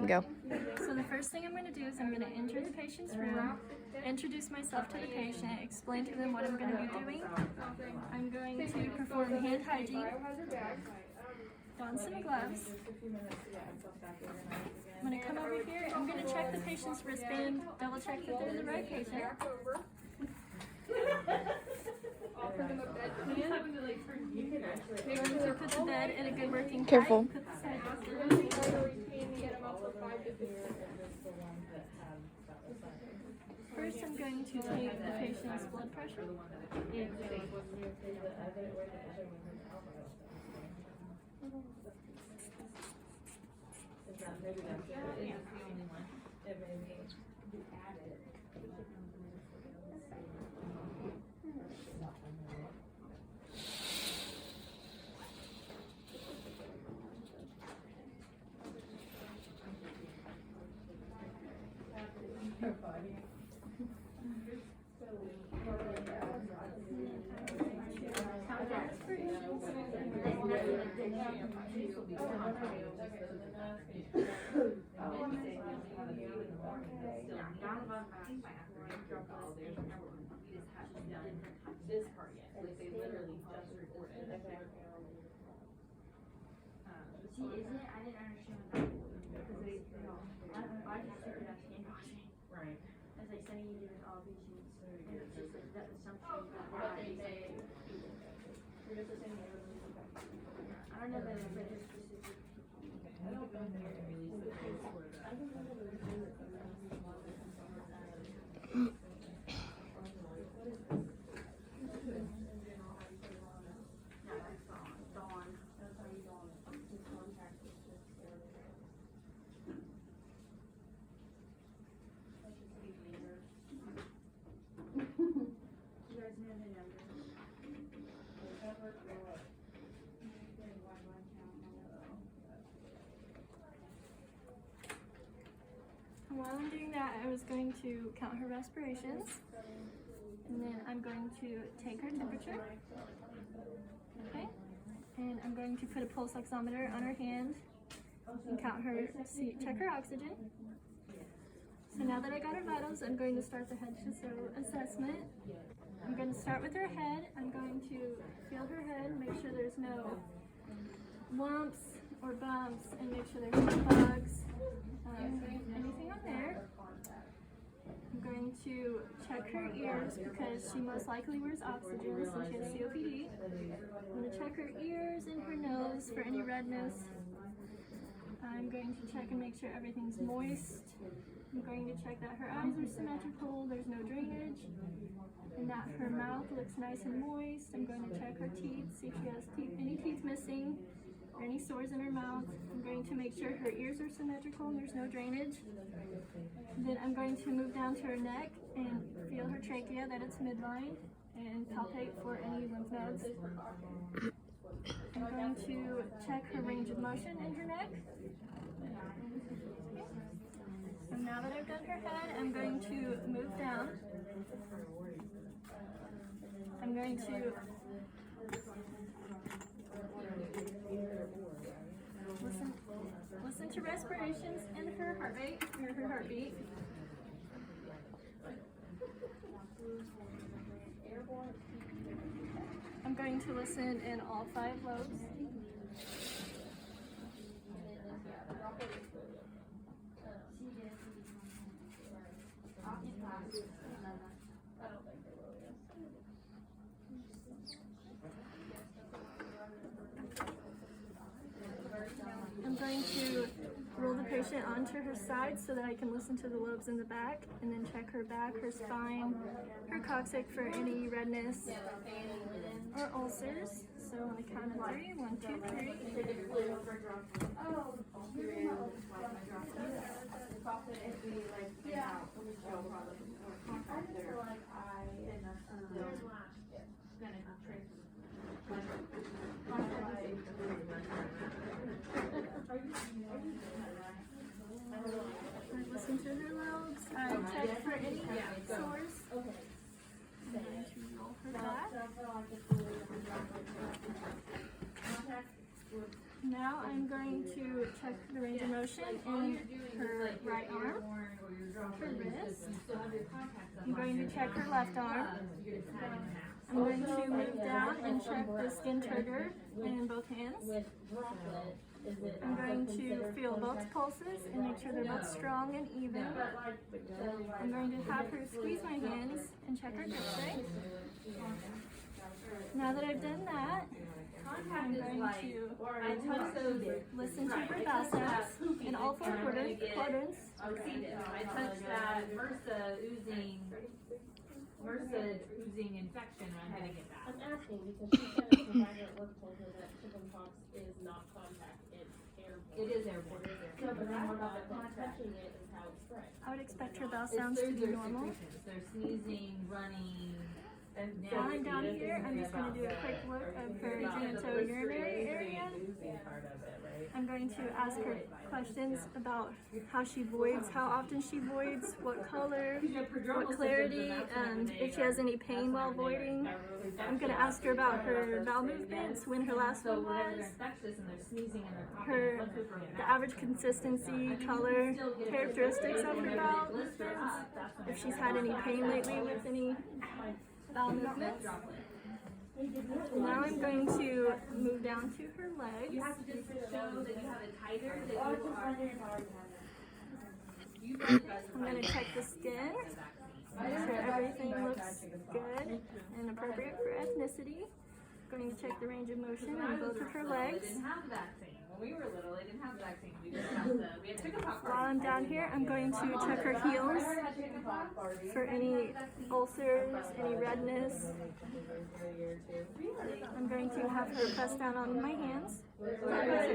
Go. So the first thing I'm going to do is I'm going to enter the patient's room, introduce myself to the patient, explain to them what I'm going to be doing. I'm going to perform hand hygiene, don some gloves. I'm going to come over here, I'm going to check the patient's wristband, double check that they're the right patient. I'm going to put the bed in a good working height. Careful. Put the side First, I'm going to take the patient's blood pressure. See, isn't it? I didn't understand what that was because they, I just figured out hand washing. Right. As like sending you different obligations, and it's just like that assumption that they say. I don't know that it's like a specific. While I'm doing that, I was going to count her respirations, and then I'm going to take her temperature, okay, and I'm going to put a pulse oximeter on her hand and count her, check her oxygen. So now that I got her vitals, I'm going to start the head to toe assessment. I'm going to start with her head. I'm going to feel her head, make sure there's no lumps or bumps, and make sure there's no bugs. Anything on there. I'm going to check her ears because she most likely wears oxygen since she has COPD. I'm going to check her ears and her nose for any redness. I'm going to check and make sure everything's moist. I'm going to check that her eyes are symmetrical, there's no drainage, and that her mouth looks nice and moist. I'm going to check her teeth, see if she has any teeth missing or any sores in her mouth. I'm going to make sure her ears are symmetrical and there's no drainage. Then I'm going to move down to her neck and feel her trachea, that it's midline, and palpate for any lymph nodes. I'm going to check her range of motion in her neck. And now that I've done her head, I'm going to move down. I'm going to listen to respirations and her heart rate, or her heartbeat. I'm going to listen in all 5 lobes. I'm going to roll the patient onto her side so that I can listen to the lobes in the back, and then check her back, her spine, her coccyx for any redness or ulcers. So on the count of 3, 1, 2, 3. I listen to her lobes. I check for any sores. I'm going to roll her back. Now I'm going to to check the range of motion in her right arm, her wrist. I'm going to check her left arm. I'm going to move down and check the skin trigger in both hands. I'm going to feel both pulses and make sure they're both strong and even. I'm going to have her squeeze my hands and check her grip strength. Now that I've done that, I'm going to listen to her bowel sounds in all four quadrants. I touched that MRSA oozing infection, and I'm gonna get that. I'm asking because she said a provider at work told her that chickenpox is not contact, it's airborne. It is airborne. So, but then what about the touching it is how it spreads? I would expect her bowel sounds to be normal. They're sneezing, running, and While I'm down here, I'm just going to do a quick look of her genitourinary area. I'm going to ask her questions about how she voids, how often she voids, what color, what clarity, and if she has any pain while voiding. I'm going to ask her about her bowel movements, when her last one was, the average consistency, color, characteristics of her bowel movements, if she's had any pain lately with any bowel movements. Now I'm going to move down to her legs. You have to just show that you have a titer, that you are. I'm going to check the skin, make sure everything looks good and appropriate for ethnicity. I'm going to check the range of motion on both of her legs. They didn't have the vaccine. When we were little, they didn't have the vaccine. We had chickenpox. While I'm down here, I'm going to check her heels for any ulcers, any redness. I'm going to have her press down on my hands. Make sure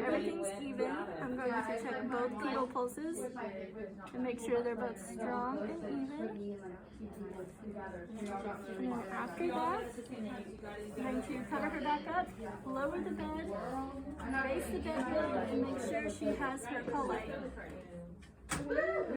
everything's even. I'm going to check both pedal pulses and make sure they're both strong and even. And then after that, I'm going to cover her back up, lower the bed, raise the bed and make sure she has her collet.